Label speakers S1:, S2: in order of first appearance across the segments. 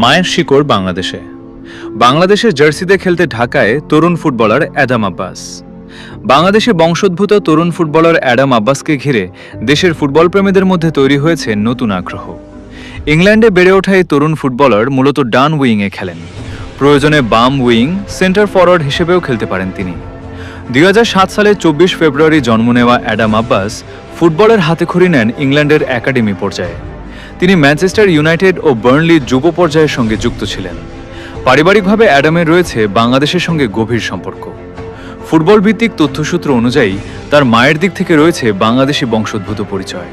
S1: মায়ের শিকড় বাংলাদেশে। বাংলাদেশের জার্সিতে খেলতে ঢাকায় তরুণ ফুটবলার অ্যাডাম আব্বাস। বাংলাদেশে বংশোদ্ভূত তরুণ ফুটবলার অ্যাডাম আব্বাসকে ঘিরে দেশের ফুটবল প্রেমীদের মধ্যে তৈরি হয়েছে নতুন আগ্রহ। ইংল্যান্ডে বেড়ে ওঠা এই তরুণ ফুটবলার মূলত ডান উইংয়ে খেলেন। প্রয়োজনে বাম উইং, সেন্টার ফরওয়ার্ড হিসেবেও খেলতে পারেন তিনি। 2007 সালে 24 ফেব্রুয়ারি জন্ম নেওয়া অ্যাডাম আব্বাস ফুটবলের হাতেখড়ি নেন ইংল্যান্ডের একাডেমি পর্যায়ে। তিনি ম্যানচেস্টার ইউনাইটেড ও বার্নলি যুব পর্যায়ের সঙ্গে যুক্ত ছিলেন। পারিবারিকভাবে অ্যাডামের রয়েছে বাংলাদেশের সঙ্গে গভীর সম্পর্ক। ফুটবল ভিত্তিক তথ্যসূত্র অনুযায়ী তার মায়ের দিক থেকে রয়েছে বাংলাদেশি বংশোদ্ভূত পরিচয়।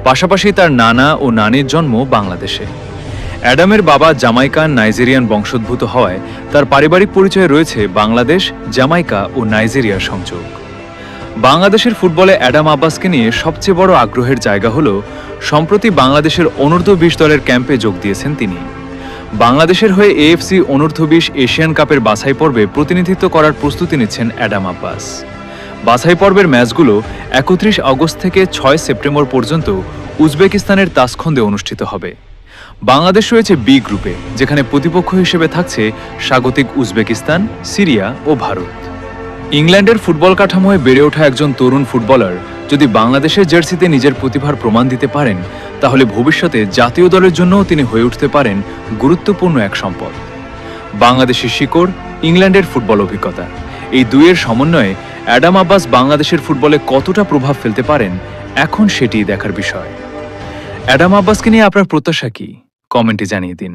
S1: পাশাপাশি তার নানা ও নানির জন্ম বাংলাদেশে। অ্যাডামের বাবা জামাইকান নাইজেরিয়ান বংশোদ্ভূত হওয়ায় তার পারিবারিক পরিচয়ে রয়েছে বাংলাদেশ, জামাইকা ও নাইজেরিয়ার সংযোগ। বাংলাদেশের ফুটবলে অ্যাডাম আব্বাসকে নিয়ে সবচেয়ে বড় আগ্রহের জায়গা হল সম্প্রতি বাংলাদেশের অনূর্ধ্ব-20 দলের ক্যাম্পে যোগ দিয়েছেন তিনি। বাংলাদেশের হয়ে এএফসি অনূর্ধ্ব-20 এশিয়ান কাপের বাছাই পর্বে প্রতিনিধিত্ব করার প্রস্তুতি নিচ্ছেন অ্যাডাম আব্বাস। বাছাই পর্বের ম্যাচগুলো 31 আগস্ট থেকে 6 সেপ্টেম্বর পর্যন্ত উজবেকিস্তানের তাসখন্দে অনুষ্ঠিত হবে। বাংলাদেশ রয়েছে বি গ্রুপে, যেখানে প্রতিপক্ষ হিসেবে থাকছে স্বাগতিক উজবেকিস্তান, সিরিয়া ও ভারত। ইংল্যান্ডের ফুটবল কাঠামোয় বেড়ে ওঠা একজন তরুণ ফুটবলার যদি বাংলাদেশের জার্সিতে নিজের প্রতিভার প্রমাণ দিতে পারেন, তাহলে ভবিষ্যতে জাতীয় দলের জন্যও তিনি হয়ে উঠতে পারেন গুরুত্বপূর্ণ এক সম্পদ। বাংলাদেশের শিকড়, ইংল্যান্ডের ফুটবল অভিজ্ঞতা, এই দুইয়ের সমন্বয়ে অ্যাডাম আব্বাস বাংলাদেশের ফুটবলে কতটা প্রভাব ফেলতে পারেন, এখন সেটিই দেখার বিষয়। অ্যাডাম আব্বাসকে নিয়ে আপনার প্রত্যাশা কি? কমেন্টে জানিয়ে দিন।